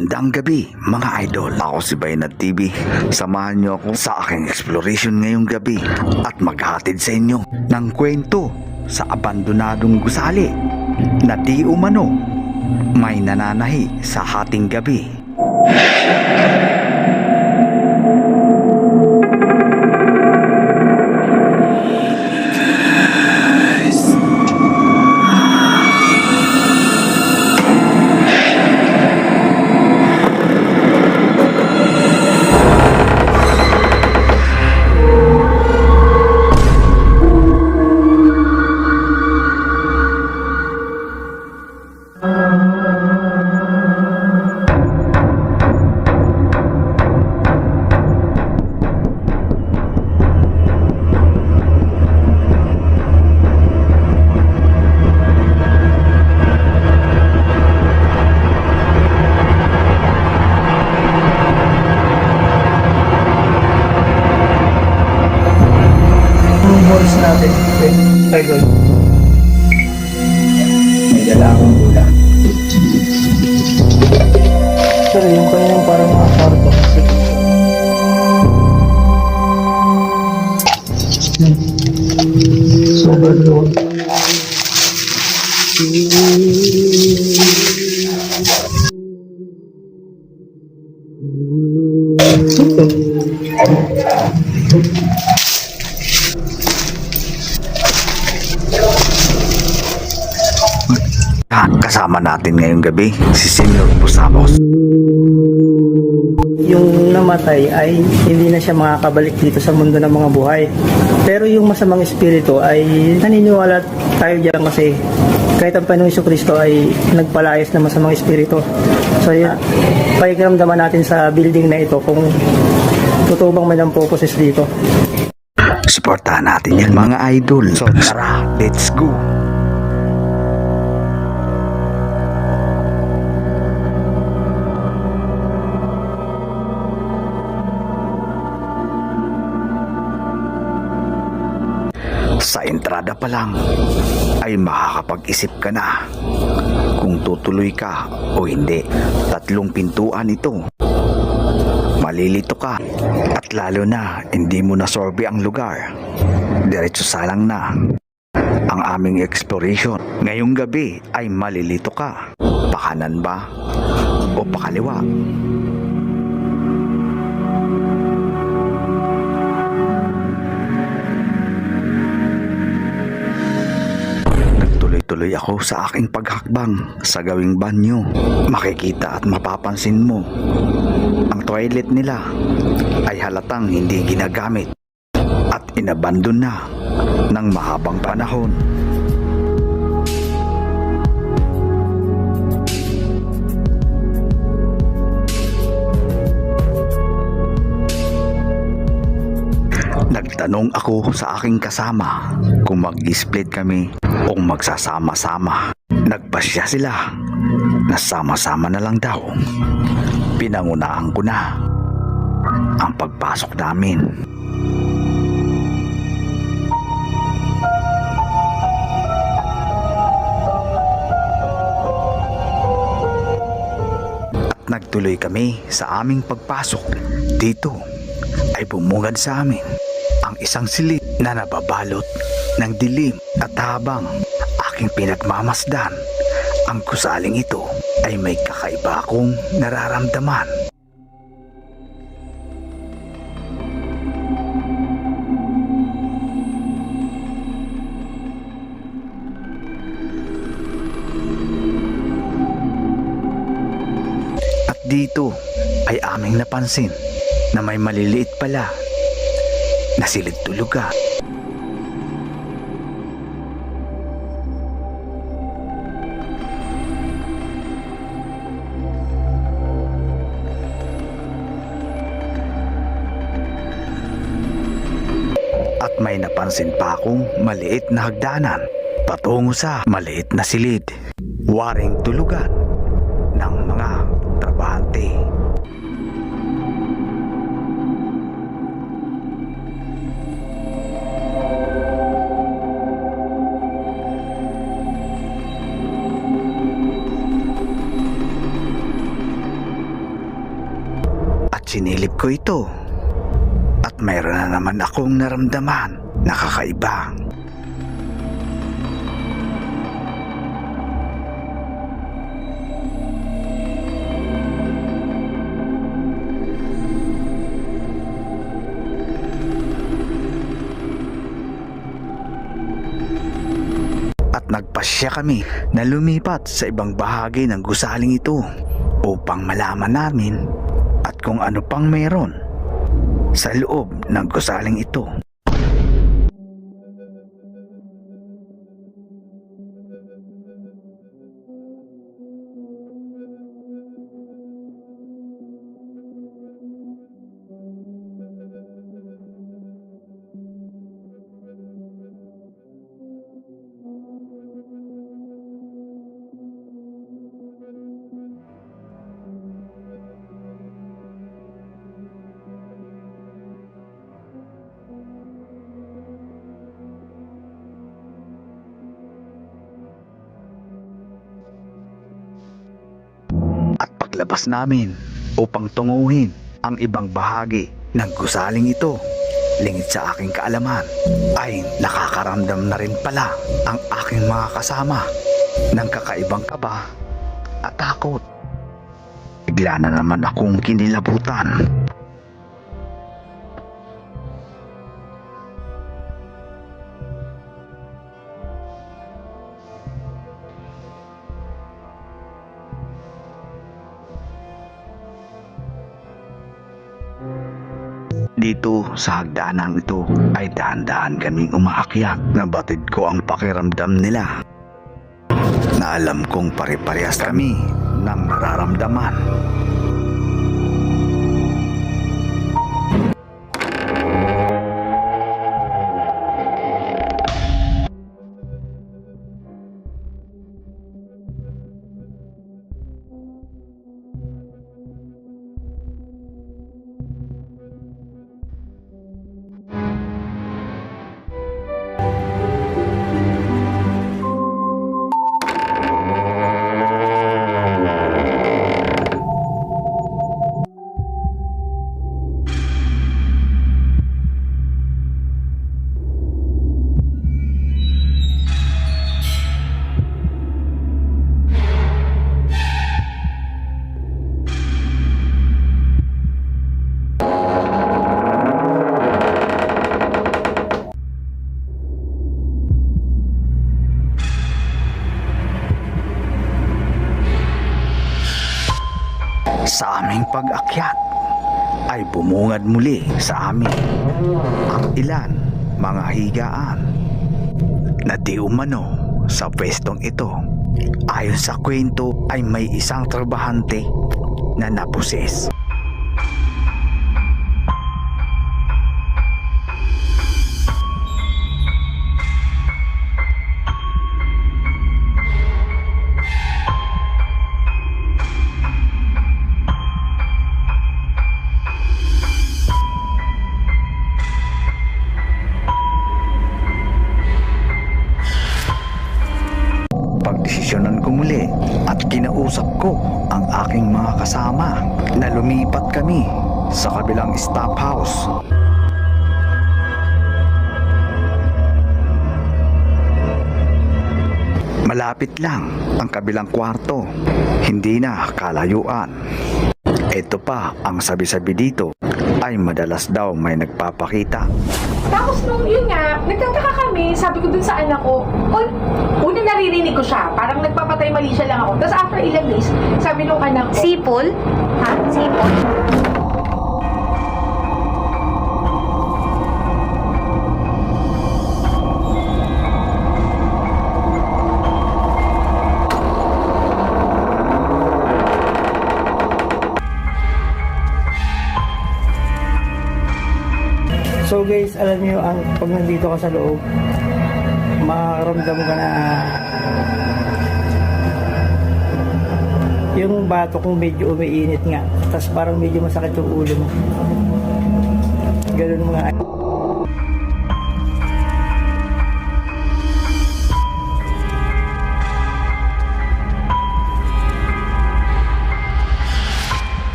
Magandang gabi mga idol. Ako si Baynat TV. Samahan niyo ako sa aking exploration ngayong gabi at maghatid sa inyo ng kwento sa abandonadong gusali na di umano may nananahi sa hating gabi. Balls natin. Idol. May dalawang gula. Pero yung kanyang parang mga kwarto kasi. Super load. Kasama natin ngayong gabi si Senyor Busamos. Yung namatay ay hindi na siya makakabalik dito sa mundo ng mga buhay. Pero yung masamang espiritu ay naniniwala tayo diyan kasi kahit ang Panginoong Jesucristo ay nagpalayas ng masamang espiritu. So yun, pakikiramdaman natin sa building na ito kung totoo bang may purposes dito. Suportahan natin yan mga idol. So tara, let's go! Sa entrada pa lang ay makakapag-isip ka na kung tutuloy ka o hindi. 3 pintuan ito. Malilito ka at lalo na hindi mo nasorbe ang lugar. Diretso salang na ang aming exploration. Ngayong gabi ay malilito ka. Pakanan ba o pakaliwa? Tuloy ako sa aking paghakbang sa gawing banyo. Makikita at mapapansin mo ang toilet nila ay halatang hindi ginagamit at inabandon na ng mahabang panahon. Nagtanong ako sa aking kasama kung mag-split kami o magsasama-sama. Nagpasya sila na sama-sama na lang daw. Pinangunahan ko na ang pagpasok namin. At nagtuloy kami sa aming pagpasok. Dito ay bumungad sa amin ang isang silid na nababalot ng dilim at habang aking pinagmamasdan ang gusaling ito ay may kakaiba akong nararamdaman. At dito ay aming napansin na may maliliit pala na silid tulugan. At may napansin pa akong maliit na hagdanan patungo sa maliit na silid. Waring tulugan ng mga trabahante. sinilip ko ito. At mayroon na naman akong naramdaman na kakaiba. At nagpasya kami na lumipat sa ibang bahagi ng gusaling ito upang malaman namin at kung ano pang meron sa loob ng gusaling ito. At paglabas namin upang tunguhin ang ibang bahagi ng gusaling ito, lingid sa aking kaalaman ay nakakaramdam na rin pala ang aking mga kasama ng kakaibang kaba at takot. Bigla na naman akong kinilabutan. Dito sa hagdanan ito ay dahan-dahan kaming umaakyat. Nabatid ko ang pakiramdam nila na alam kong pare-parehas kami ng nararamdaman. Sa aming pag-akyat ay bumungad muli sa amin ang ilan mga higaan na di umano sa pwestong ito. Ayon sa kwento ay may isang trabahante na nabuses. Pagdesisyonan ko muli at kinausap ko ang aking mga kasama na lumipat kami sa kabilang stop house. Malapit lang ang kabilang kwarto, hindi na kalayuan. Ito pa ang sabi-sabi dito ay madalas daw may nagpapakita. Tapos nung yun nga, nagtataka kami, sabi ko dun sa anak ko, unang naririnig ko siya, parang nagpapatay mali siya lang ako. Tapos after ilang days, sabi nung anak ko, Sipol? ha? Sipol? So guys, alam niyo ang pag nandito ka sa loob, makaramdam ka na yung bato kung medyo umiinit nga, tapos parang medyo masakit yung ulo mo. Ganun mga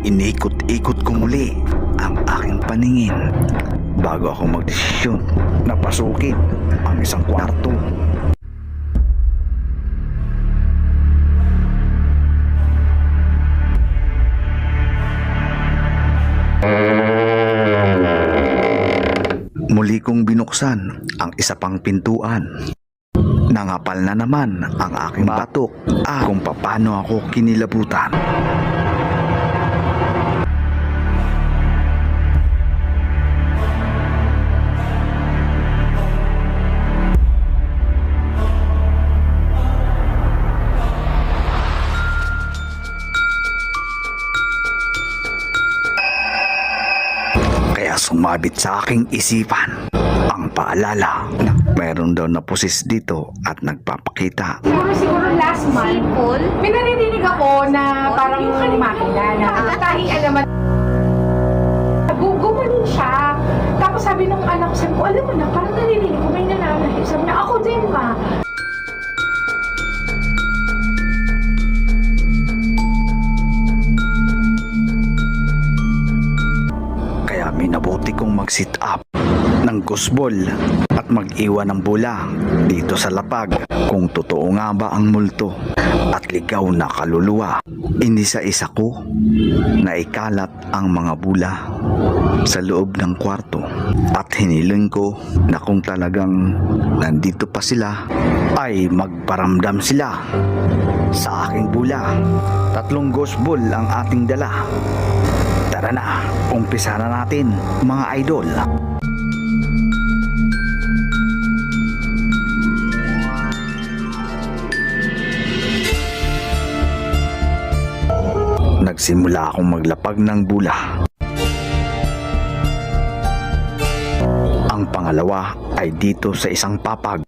Inikot-ikot ko muli ang aking paningin bago ako magdesisyon na pasukin ang isang kwarto. Muli kong binuksan ang isa pang pintuan. Nangapal na naman ang aking batok kung paano ako kinilabutan. Kaya sumabit sa aking isipan ang paalala na mayroon daw na pusis dito at nagpapakita. Siguro last month, may naririnig ako na parang yung makina na tahian naman. Gumanon siya. Tapos sabi nung anak ko, sabi ko, alam mo na, parang naririnig ko may nananahip. Sabi niya, ako din ma. Kaya minabuti kong mag-sit up ng gusbol at mag-iwan ng bula dito sa lapag kung totoo nga ba ang multo at ligaw na kaluluwa. Inisa-isa ko na ikalat ang mga bula sa loob ng kwarto at hiniling ko na kung talagang nandito pa sila ay magparamdam sila sa aking bula. 3 gusbol ang ating dala. Tara na, umpisa na natin mga idol. Nagsimula akong maglapag ng bula. Ang pangalawa ay dito sa isang papag.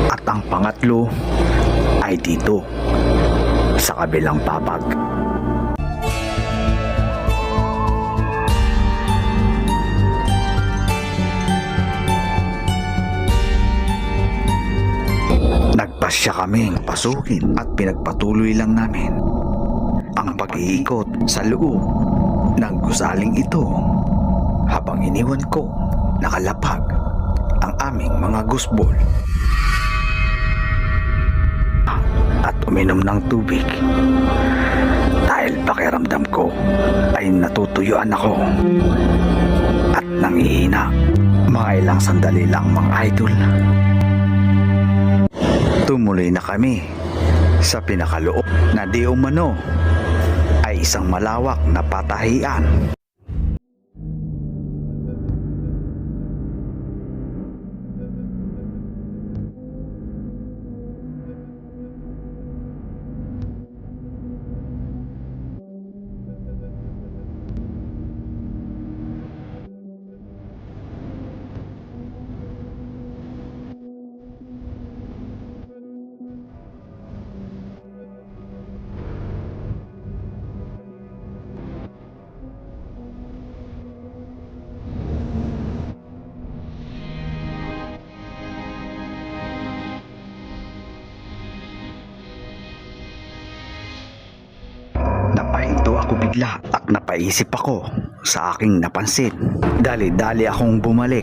At ang pangatlo ay dito sa kabilang papag. Nagpasya kaming pasukin at pinagpatuloy lang namin ang pag-iikot sa loob ng gusaling ito habang iniwan ko nakalapag ang aming mga gusbol at uminom ng tubig dahil pakiramdam ko ay natutuyuan ako at nangihina. Mga ilang sandali lang mga idol, tumuloy na kami sa pinakaloob na di umano ay isang malawak na patahian. Napahinto ako bigla at napaisip ako sa aking napansin. Dali-dali akong bumalik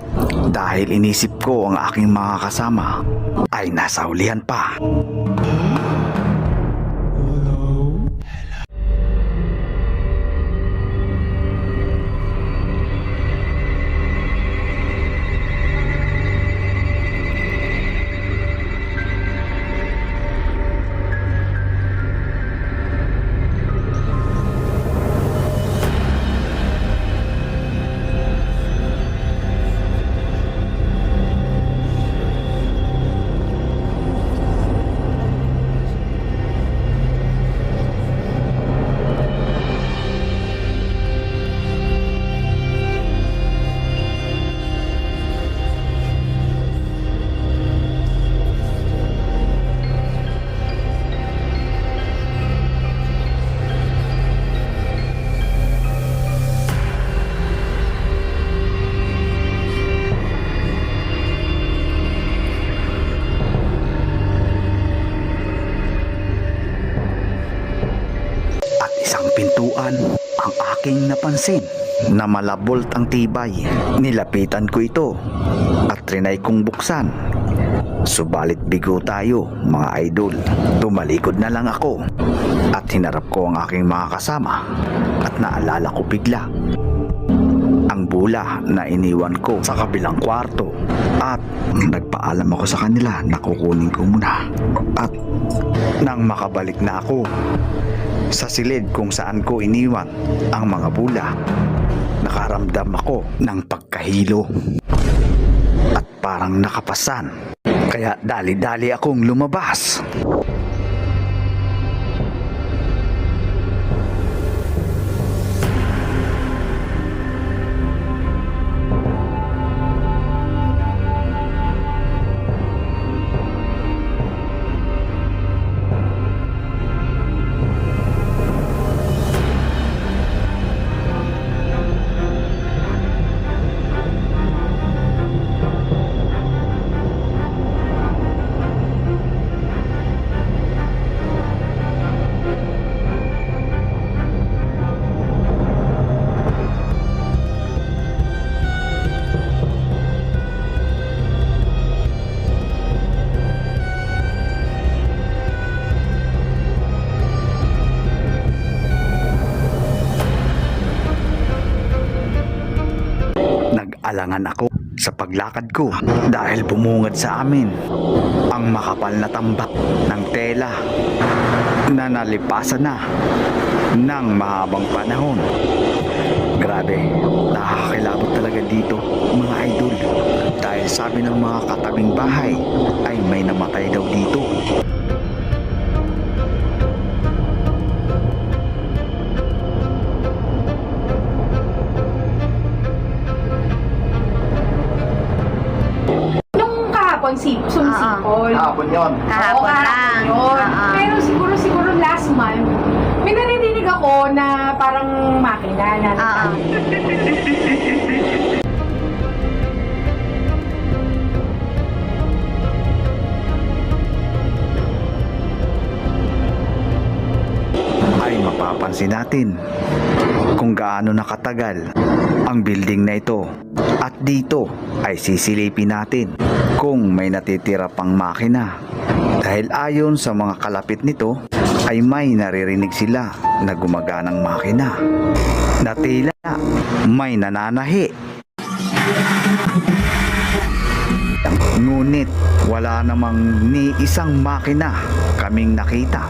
dahil inisip ko ang aking mga kasama ay nasa hulihan pa. aking napansin na malabolt ang tibay. Nilapitan ko ito at trinay kong buksan. Subalit bigo tayo, mga idol. Tumalikod na lang ako at hinarap ko ang aking mga kasama at naalala ko bigla ang bula na iniwan ko sa kabilang kwarto at nagpaalam ako sa kanila na kukunin ko muna. At nang makabalik na ako sa silid kung saan ko iniwan ang mga bula, nakaramdam ako ng pagkahilo at parang nakapasan. Kaya dali-dali akong lumabas. Nag-alangan ako sa paglakad ko dahil bumungad sa amin ang makapal na tambak ng tela na nalipasan na ng mahabang panahon. Grabe, nakakakilabot talaga dito, mga idol, dahil sabi ng mga katabing bahay ay may namatay daw dito. Sumisipol. Hapon yun. Oo, Kahapon lang. yun. Oo. Pero siguro last month, may naririnig ako na parang makina na. Oo. Ay mapapansin natin kung gaano nakatagal ang building na ito. At dito ay sisilipin natin kung may natitira pang makina. Dahil ayon sa mga kalapit nito ay may naririnig sila na gumaganang makina na tila may nananahi. Ngunit wala namang ni isang makina kaming nakita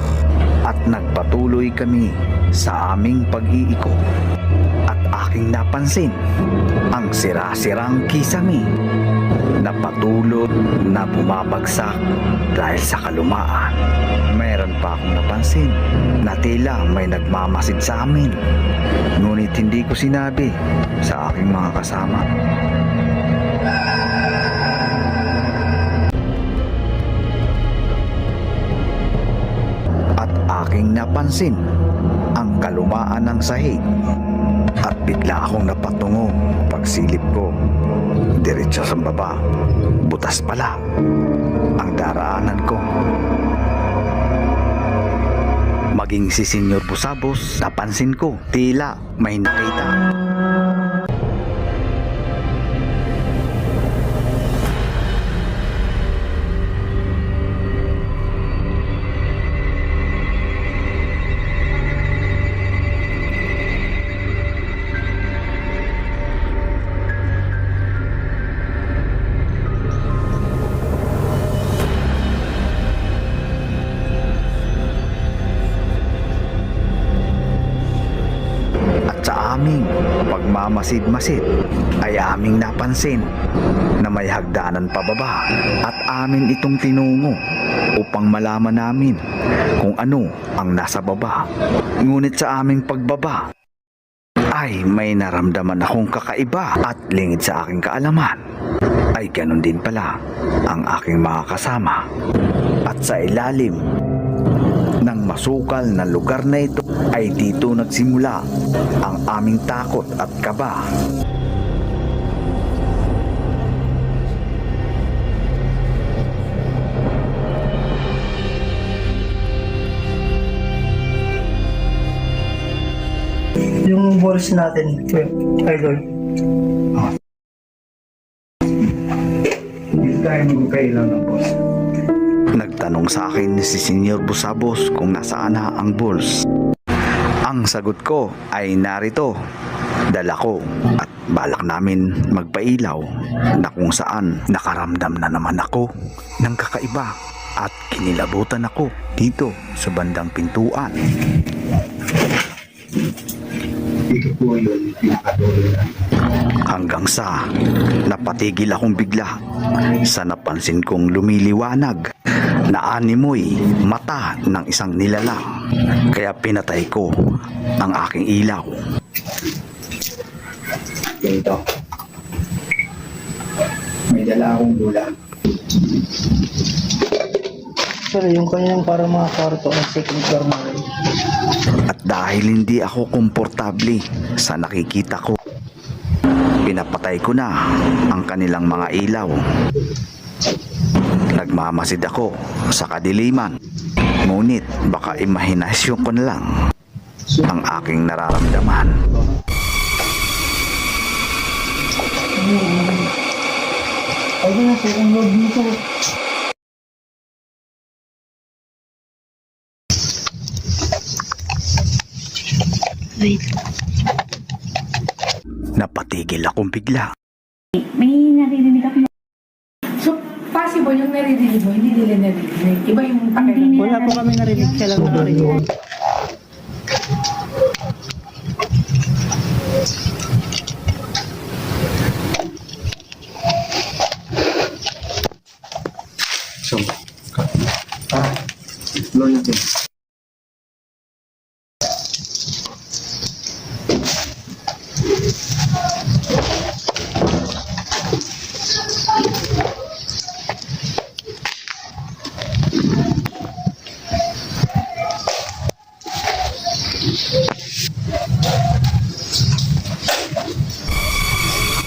at nagpatuloy kami sa aming pag-iikot. At aking napansin ang sira-sirang kisame na patulot na bumabagsak dahil sa kalumaan. Mayroon pa akong napansin na tila may nagmamasid sa amin, ngunit hindi ko sinabi sa aking mga kasama. At aking napansin ang kalumaan ng sahig at bigla akong napatungo. Pagsilip ko, diretso sa baba, butas pala ang daraanan ko. Maging si Senyor Busabos, napansin ko tila may nakita. Sa aming pagmamasid-masid ay aming napansin na may hagdanan pababa at amin itong tinungo upang malaman namin kung ano ang nasa baba. Ngunit sa aming pagbaba ay may naramdaman akong kakaiba at lingid sa aking kaalaman ay ganun din pala ang aking mga kasama. At sa ilalim ng masukal na lugar na ito ay dito nagsimula ang aming takot at kaba. Yung balls natin, idol. Hindi tayo magkailan ng boss. Nagtanong sa akin si Senyor Busabos kung nasaan na ang balls. Ang sagot ko ay narito. Dala ko at balak namin magpailaw na kung saan nakaramdam na naman ako ng kakaiba at kinilabutan ako dito sa bandang pintuan. Ito po yung pinakadulo na. Hanggang sa napatigil akong bigla sa napansin kong lumiliwanag na animoy mata ng isang nilalang. Kaya pinatay ko ang aking ilaw. Ito. May dala akong bulan. Pero yung kanyang parang mga kwarto ang second floor na rin. At dahil hindi ako komportable sa nakikita ko, pinapatay ko na ang kanilang mga ilaw. Nagmamasid ako sa kadiliman. Ngunit baka imahinasyon ko na lang ang aking nararamdaman. Ayun na, second floor dito. Napatigil akong bigla. May naririnig ako. So, possible yung naririnig mo, hindi nila naririnig. Iba yung pakiramdam. Wala po kami narinig, siya lang nakarinig. So, explore natin.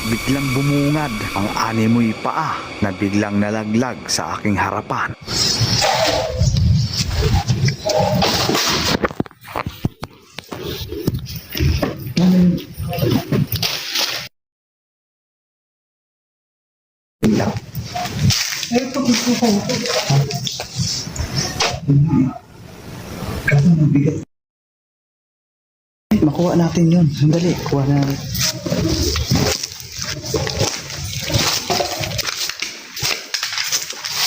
Biglang bumungad ang animoy paa na biglang nalaglag sa aking harapan. Makuha natin yun. Sandali, kuha natin.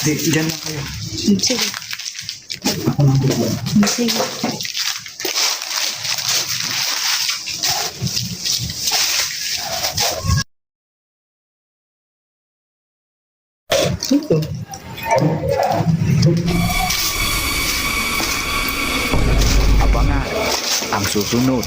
Di, dyan lang kayo. Sige. Sige. Ito. Abangan ang susunod.